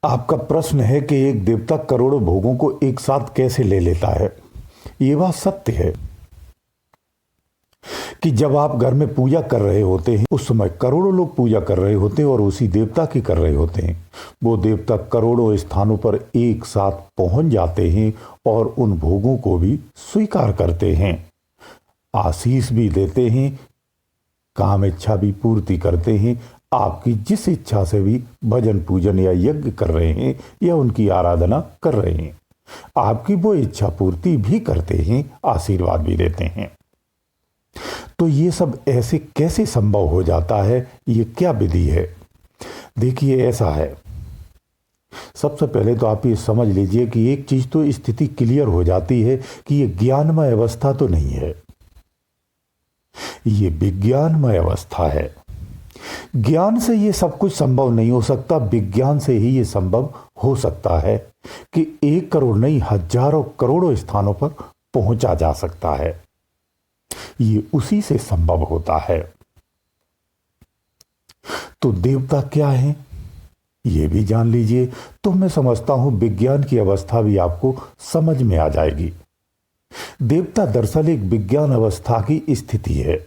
आपका प्रश्न है कि एक देवता करोड़ों भोगों को एक साथ कैसे ले लेता है। ये बात सत्य है कि जब आप घर में पूजा कर रहे होते हैं उस समय करोड़ों लोग पूजा कर रहे होते हैं और उसी देवता की कर रहे होते हैं। वो देवता करोड़ों स्थानों पर एक साथ पहुंच जाते हैं और उन भोगों को भी स्वीकार करते हैं, आशीष भी देते हैं, काम इच्छा भी पूर्ति करते हैं। आपकी जिस इच्छा से भी भजन पूजन या यज्ञ कर रहे हैं या उनकी आराधना कर रहे हैं, आपकी वो इच्छा पूर्ति भी करते हैं, आशीर्वाद भी देते हैं। तो ये सब ऐसे कैसे संभव हो जाता है, ये क्या विधि है? देखिए ऐसा है, सबसे पहले तो आप ये समझ लीजिए कि एक चीज तो स्थिति क्लियर हो जाती है कि ये ज्ञानमय अवस्था तो नहीं है, ये विज्ञानमय अवस्था है। ज्ञान से ये सब कुछ संभव नहीं हो सकता, विज्ञान से ही ये संभव हो सकता है कि 1 करोड़ नहीं हजारों करोड़ों स्थानों पर पहुंचा जा सकता है। ये उसी से संभव होता है। तो देवता क्या है ये भी जान लीजिए, तो मैं समझता हूं विज्ञान की अवस्था भी आपको समझ में आ जाएगी। देवता दरअसल एक विज्ञान अवस्था की स्थिति है।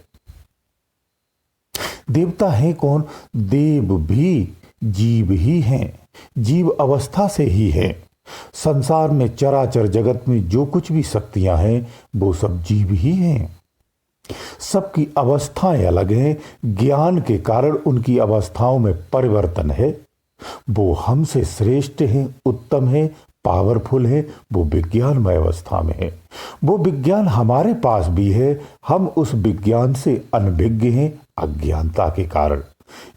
देवता है कौन? देव भी जीव ही हैं, जीव अवस्था से ही है। संसार में चराचर जगत में जो कुछ भी शक्तियां हैं वो सब जीव ही हैं। सबकी अवस्थाएं अलग हैं, ज्ञान के कारण उनकी अवस्थाओं में परिवर्तन है। वो हमसे श्रेष्ठ हैं, उत्तम हैं, पावरफुल है, वो विज्ञानमय अवस्था में है। वो विज्ञान हमारे पास भी है, हम उस विज्ञान से अनभिज्ञ हैं अज्ञानता के कारण।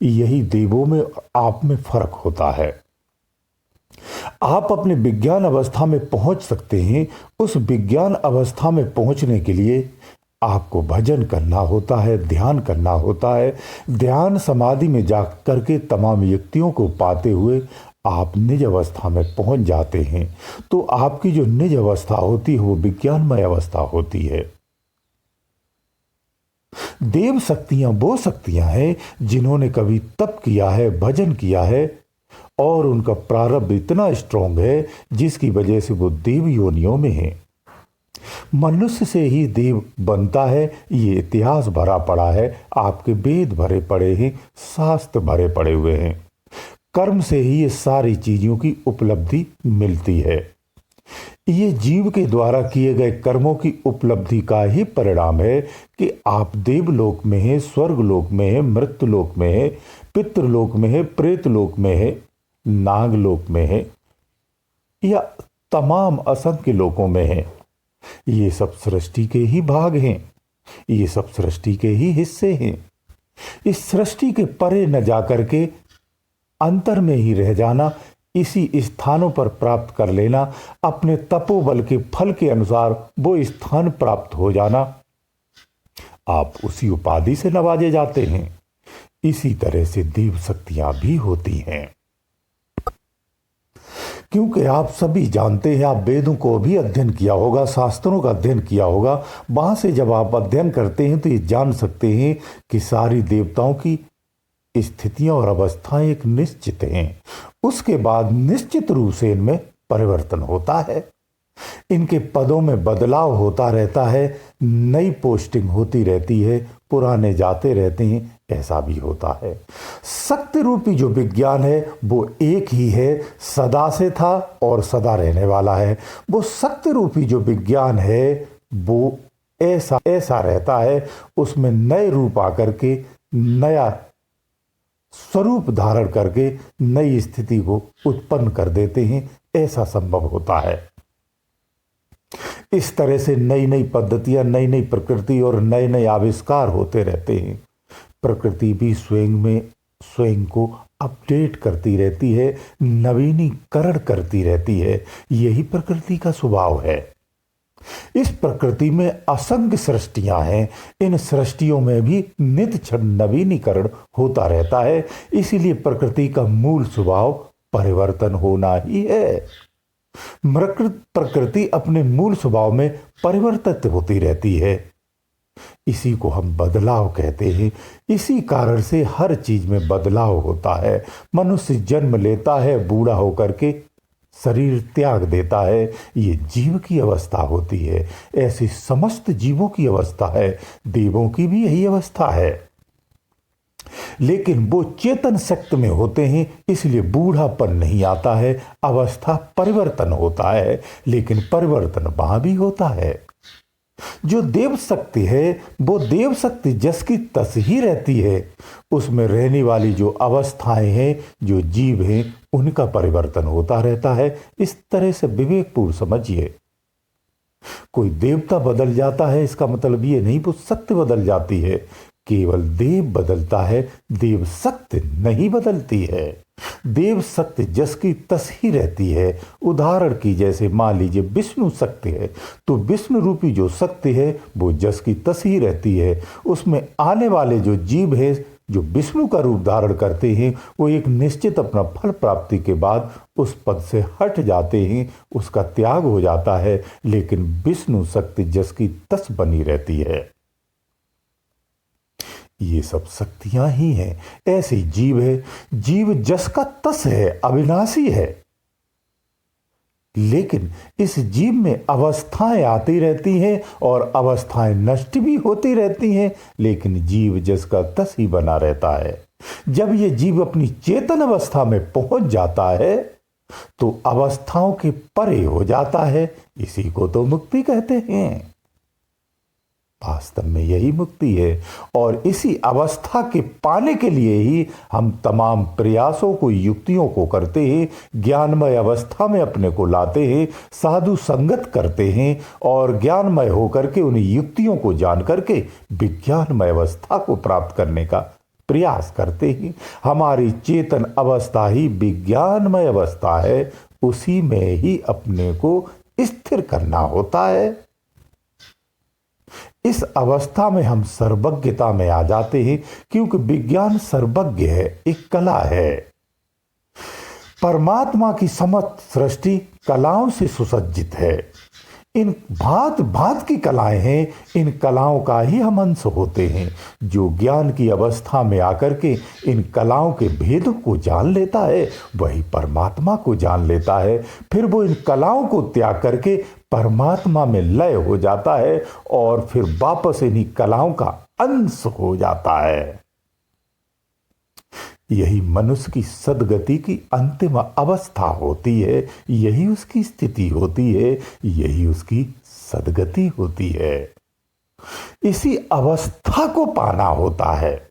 यही देवों में आप में फर्क होता है। आप अपने विज्ञान अवस्था में पहुंच सकते हैं। उस विज्ञान अवस्था में पहुंचने के लिए आपको भजन करना होता है, ध्यान करना होता है। ध्यान समाधि में जा करके तमाम युक्तियों को पाते हुए आप निज अवस्था में पहुंच जाते हैं। तो आपकी जो निज अवस्था होती है वो विज्ञानमय अवस्था होती है। देव शक्तियां वो शक्तियां हैं जिन्होंने कभी तप किया है, भजन किया है और उनका प्रारब्ध इतना स्ट्रांग है जिसकी वजह से वो देव योनियों में है। मनुष्य से ही देव बनता है, ये इतिहास भरा पड़ा है, आपके वेद भरे पड़े हैं, शास्त्र भरे पड़े हुए हैं। कर्म से ही ये सारी चीजों की उपलब्धि मिलती है। ये जीव के द्वारा किए गए कर्मों की उपलब्धि का ही परिणाम है कि आप देवलोक में हैं, स्वर्गलोक में हैं, मृत्युलोक में हैं, पितृलोक में हैं, प्रेतलोक में हैं, नागलोक में हैं या तमाम असंख्य लोकों में हैं। ये सब सृष्टि के ही भाग हैं, ये सब सृष्टि के ही हिस्से हैं। इस सृष्टि के परे न जाकर के अंतर में ही रह जाना, इसी स्थानों पर प्राप्त कर लेना, अपने तपोबल के फल के अनुसार वो स्थान प्राप्त हो जाना, आप उसी उपाधि से नवाजे जाते हैं। इसी तरह से देव शक्तियां भी होती हैं। क्योंकि आप सभी जानते हैं, आप वेदों को भी अध्ययन किया होगा, शास्त्रों का अध्ययन किया होगा। वहां से जब आप अध्ययन करते हैं तो ये जान सकते हैं कि सारी देवताओं की स्थितियां और अवस्थाएं एक निश्चित हैं। उसके बाद निश्चित रूप से इनमें परिवर्तन होता है, इनके पदों में बदलाव होता रहता है, नई पोस्टिंग होती रहती है, पुराने जाते रहते हैं, ऐसा भी होता है। शक्ति रूपी जो विज्ञान है वो एक ही है, सदा से था और सदा रहने वाला है। वो शक्ति रूपी जो विज्ञान है वो ऐसा ऐसा रहता है, उसमें नए रूप आकर के नया स्वरूप धारण करके नई स्थिति को उत्पन्न कर देते हैं। ऐसा संभव होता है। इस तरह से नई नई पद्धतियां, नई नई प्रकृति और नए नए आविष्कार होते रहते हैं। प्रकृति भी स्वयं को अपडेट करती रहती है, नवीनीकरण करती रहती है। यही प्रकृति का स्वभाव है। इस प्रकृति में असंख्य सृष्टियां हैं, इन सृष्टियों में भी नित्य क्षण नवीनीकरण होता रहता है। इसीलिए प्रकृति का मूल स्वभाव परिवर्तन होना ही है। प्रकृति अपने मूल स्वभाव में परिवर्तित होती रहती है। इसी को हम बदलाव कहते हैं। इसी कारण से हर चीज में बदलाव होता है। मनुष्य जन्म लेता है, बूढ़ा होकर के शरीर त्याग देता है, ये जीव की अवस्था होती है। ऐसी समस्त जीवों की अवस्था है, देवों की भी यही अवस्था है। लेकिन वो चेतन शक्ति में होते हैं, इसलिए बूढ़ापन नहीं आता है, अवस्था परिवर्तन होता है। लेकिन परिवर्तन वहां भी होता है। जो देव शक्ति है वो देव शक्ति जस की तस ही रहती है। उसमें रहने वाली जो अवस्थाएं हैं, जो जीव हैं, उनका परिवर्तन होता रहता है। इस तरह से विवेकपूर्ण समझिए। कोई देवता बदल जाता है इसका मतलब ये नहीं वो शक्ति बदल जाती है। केवल देव बदलता है, देव शक्ति नहीं बदलती है। देव शक्ति जस की तस ही रहती है। उदाहरण की जैसे मान लीजिए विष्णु शक्ति है, तो विष्णु रूपी जो शक्ति है वो जस की तस ही रहती है। उसमें आने वाले जो जीव है, जो विष्णु का रूप धारण करते हैं, वो एक निश्चित अपना फल प्राप्ति के बाद उस पद से हट जाते हैं, उसका त्याग हो जाता है। लेकिन विष्णु शक्ति जस की तस बनी रहती है। ये सब शक्तियां ही हैं। ऐसे जीव है, जीव जस का तस है, अविनाशी है। लेकिन इस जीव में अवस्थाएं आती रहती हैं और अवस्थाएं नष्ट भी होती रहती हैं, लेकिन जीव जस का तस ही बना रहता है। जब ये जीव अपनी चेतन अवस्था में पहुंच जाता है तो अवस्थाओं के परे हो जाता है। इसी को तो मुक्ति कहते हैं। वास्तव में यही मुक्ति है। और इसी अवस्था के पाने के लिए ही हम तमाम प्रयासों को, युक्तियों को करते हैं, ज्ञानमय अवस्था में अपने को लाते हैं, साधु संगत करते हैं और ज्ञानमय होकर के उन युक्तियों को जान करके विज्ञानमय अवस्था को प्राप्त करने का प्रयास करते हैं। हमारी चेतन अवस्था ही विज्ञानमय अवस्था है, उसी में ही अपने को स्थिर करना होता है। इस अवस्था में हम सर्वज्ञता में आ जाते हैं, क्योंकि विज्ञान सर्वज्ञ है, एक कला है। परमात्मा की समस्त सृष्टि कलाओं से सुसज्जित है। इन भांत भांत की कलाएं हैं, इन कलाओं का ही हम अंश होते हैं। जो ज्ञान की अवस्था में आकर के इन कलाओं के भेदों को जान लेता है, वही परमात्मा को जान लेता है। फिर वो इन कलाओं को त्याग करके परमात्मा में लय हो जाता है और फिर वापस इन्हीं कलाओं का अंश हो जाता है। यही मनुष्य की सद्गति की अंतिम अवस्था होती है, यही उसकी स्थिति होती है, यही उसकी सद्गति होती है। इसी अवस्था को पाना होता है।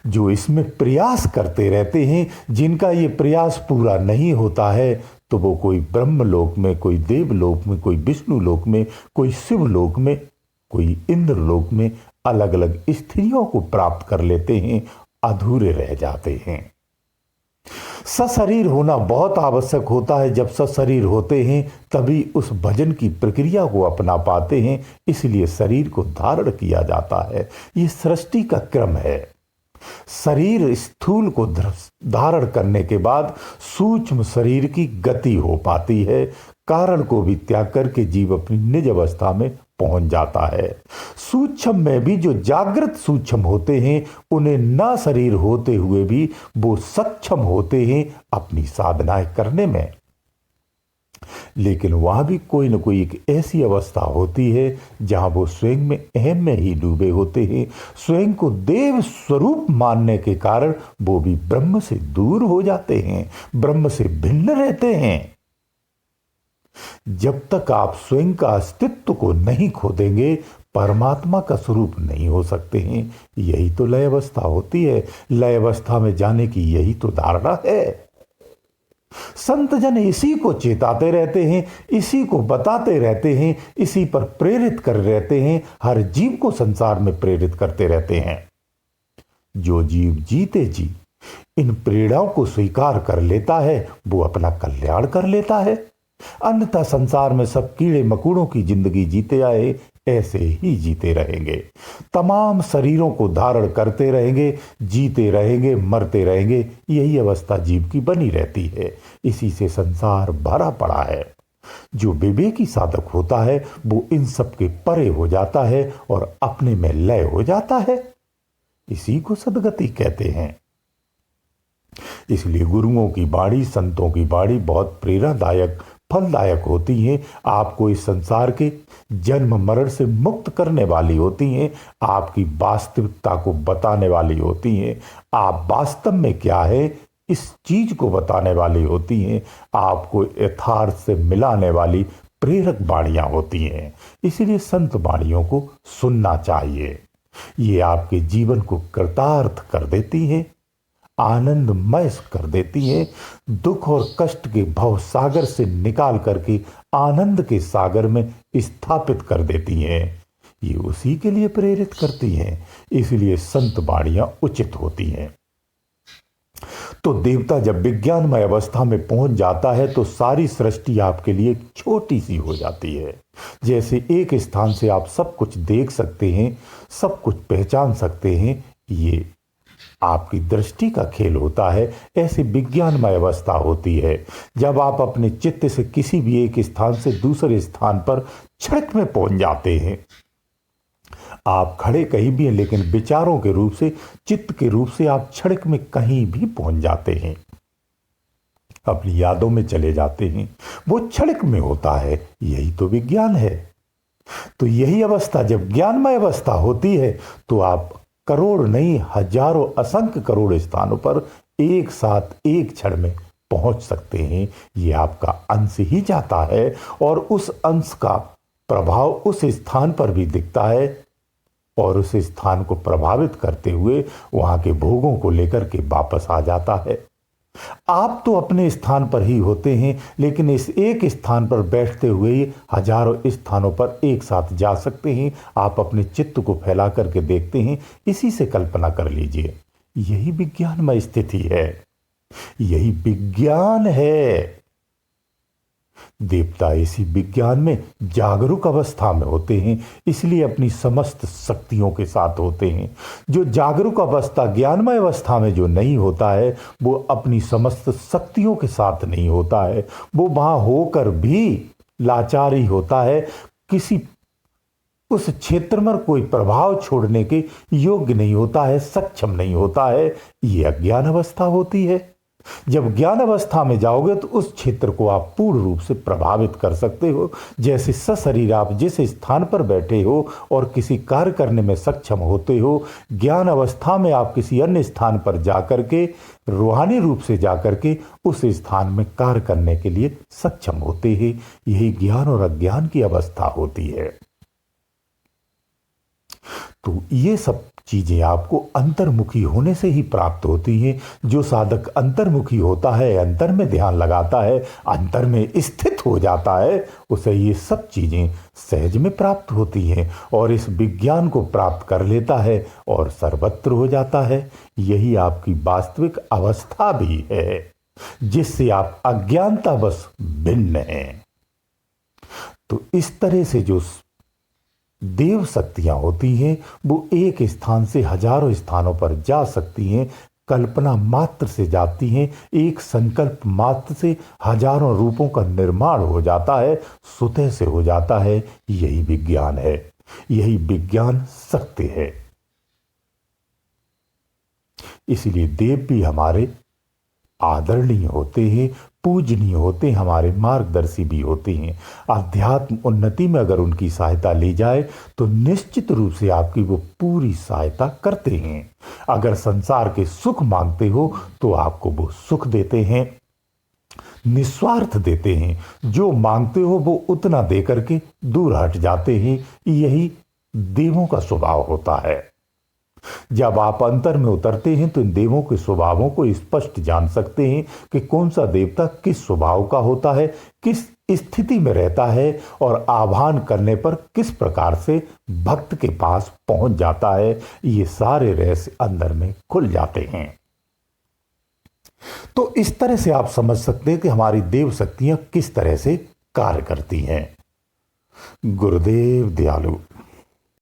जो इसमें प्रयास करते रहते हैं, जिनका ये प्रयास पूरा नहीं होता है, तो वो कोई ब्रह्मलोक में, कोई देवलोक में, कोई विष्णु लोक में, कोई शिवलोक में, कोई इंद्रलोक में अलग अलग स्थितियों को प्राप्त कर लेते हैं, अधूरे रह जाते हैं। सशरीर होना बहुत आवश्यक होता है। जब सशरीर होते हैं तभी उस भजन की प्रक्रिया को अपना पाते हैं, इसलिए शरीर को धारण किया जाता है। ये सृष्टि का क्रम है। शरीर स्थूल को धारण करने के बाद सूक्ष्म शरीर की गति हो पाती है। कारण को भी त्याग करके जीव अपनी निज अवस्था में पहुंच जाता है। सूक्ष्म में भी जो जागृत सूक्ष्म होते हैं, उन्हें ना शरीर होते हुए भी वो सक्षम होते हैं अपनी साधनाएं करने में। लेकिन वहां भी कोई न कोई एक ऐसी अवस्था होती है जहां वो स्वयं में अहम में ही डूबे होते हैं। स्वयं को देव स्वरूप मानने के कारण वो भी ब्रह्म से दूर हो जाते हैं, ब्रह्म से भिन्न रहते हैं। जब तक आप स्वयं का अस्तित्व को नहीं खो देंगे, परमात्मा का स्वरूप नहीं हो सकते हैं। यही तो लय अवस्था होती है। लय अवस्था में जाने की यही तो धारणा है। संत जन इसी को चेताते रहते हैं, इसी को बताते रहते हैं, इसी पर प्रेरित कर रहते हैं, हर जीव को संसार में प्रेरित करते रहते हैं। जो जीव जीते जी इन प्रेरणाओं को स्वीकार कर लेता है, वो अपना कल्याण कर लेता है। अन्यथा संसार में सब कीड़े मकोड़ों की जिंदगी जीते आए, ऐसे ही जीते रहेंगे। तमाम शरीरों को धारण करते रहेंगे, जीते रहेंगे, मरते रहेंगे। यही अवस्था जीव की बनी रहती है। इसी से संसार भरा पड़ा है। जो विवेकी साधक होता है वो इन सब के परे हो जाता है और अपने में लय हो जाता है। इसी को सद्गति कहते हैं। इसलिए गुरुओं की वाणी, संतों की वाणी बहुत प्रेरणादायक, फलदायक होती हैं। आपको इस संसार के जन्म मरण से मुक्त करने वाली होती हैं, आपकी वास्तविकता को बताने वाली होती हैं, आप वास्तव में क्या है इस चीज को बताने वाली होती हैं, आपको यथार्थ से मिलाने वाली प्रेरक वाणियां होती हैं। इसलिए संत वाणियों को सुनना चाहिए। ये आपके जीवन को कृतार्थ कर देती हैं, आनंदमय कर देती हैं, दुख और कष्ट के भव सागर से निकाल करके आनंद के सागर में स्थापित कर देती हैं। ये उसी के लिए प्रेरित करती हैं। इसलिए संत वाणियां उचित होती हैं। तो देवता जब विज्ञानमय अवस्था में पहुंच जाता है तो सारी सृष्टि आपके लिए छोटी सी हो जाती है। जैसे एक स्थान से आप सब कुछ देख सकते हैं, सब कुछ पहचान सकते हैं, ये आपकी दृष्टि का खेल होता है। ऐसी विज्ञानमय अवस्था होती है जब आप अपने चित्त से किसी भी एक स्थान से दूसरे स्थान पर क्षणिक में पहुंच जाते हैं। आप खड़े कहीं भी हैं लेकिन विचारों के रूप से, चित्त के रूप से आप क्षणिक में कहीं भी पहुंच जाते हैं, अपनी यादों में चले जाते हैं। वो क्षणिक में होता है। यही तो विज्ञान है। तो यही अवस्था जब ज्ञानमय अवस्था होती है तो आप करोड़ नहीं, हजारों, असंख्य करोड़ स्थानों पर एक साथ एक क्षण में पहुंच सकते हैं। ये आपका अंश ही जाता है और उस अंश का प्रभाव उस स्थान पर भी दिखता है और उस स्थान को प्रभावित करते हुए वहां के भोगों को लेकर के वापस आ जाता है। आप तो अपने स्थान पर ही होते हैं लेकिन इस एक स्थान पर बैठते हुए हजारों स्थानों पर एक साथ जा सकते हैं। आप अपने चित्त को फैला करके देखते हैं। इसी से कल्पना कर लीजिए, यही विज्ञानमय स्थिति है, यही विज्ञान है। देवता इसी विज्ञान में जागरूक अवस्था में होते हैं, इसलिए अपनी समस्त शक्तियों के साथ होते हैं। जो जागरूक अवस्था, ज्ञानमय अवस्था में जो नहीं होता है वो अपनी समस्त शक्तियों के साथ नहीं होता है। वो वहां होकर भी लाचार ही होता है, किसी उस क्षेत्र में कोई प्रभाव छोड़ने के योग्य नहीं होता है, सक्षम नहीं होता है। ये अज्ञान अवस्था होती है। जब ज्ञान अवस्था में जाओगे तो उस क्षेत्र को आप पूर्ण रूप से प्रभावित कर सकते हो। जैसे सशरीर आप जिस स्थान पर बैठे हो और किसी कार्य करने में सक्षम होते हो, ज्ञान अवस्था में आप किसी अन्य स्थान पर जाकर के, रूहानी रूप से जाकर के उस स्थान में कार्य करने के लिए सक्षम होते हैं। यही ज्ञान और अज्ञान की अवस्था होती है। तो ये सब चीजें आपको अंतर्मुखी होने से ही प्राप्त होती हैं। जो साधक अंतर्मुखी होता है, अंतर में ध्यान लगाता है, अंतर में स्थित हो जाता है, उसे ये सब चीजें सहज में प्राप्त होती हैं और इस विज्ञान को प्राप्त कर लेता है और सर्वत्र हो जाता है। यही आपकी वास्तविक अवस्था भी है जिससे आप अज्ञानतावश भिन्न हैं। तो इस तरह से जो देव शक्तियां होती हैं वो एक स्थान से हजारों स्थानों पर जा सकती हैं, कल्पना मात्र से जाती हैं। एक संकल्प मात्र से हजारों रूपों का निर्माण हो जाता है, स्वतः से हो जाता है। यही विज्ञान है, यही विज्ञान सत्य है। इसलिए देव भी हमारे आदरणीय होते हैं, पूजनीय होते हैं, हमारे मार्गदर्शी भी होते हैं। आध्यात्म उन्नति में अगर उनकी सहायता ली जाए तो निश्चित रूप से आपकी वो पूरी सहायता करते हैं। अगर संसार के सुख मांगते हो तो आपको वो सुख देते हैं, निस्वार्थ देते हैं। जो मांगते हो वो उतना दे करके दूर हट जाते हैं। यही देवों का स्वभाव होता है। जब आप अंतर में उतरते हैं तो इन देवों के स्वभावों को स्पष्ट जान सकते हैं कि कौन सा देवता किस स्वभाव का होता है, किस स्थिति में रहता है और आह्वान करने पर किस प्रकार से भक्त के पास पहुंच जाता है। ये सारे रहस्य अंदर में खुल जाते हैं। तो इस तरह से आप समझ सकते हैं कि हमारी देव शक्तियां किस तरह से कार्य करती हैं। गुरुदेव दयालु।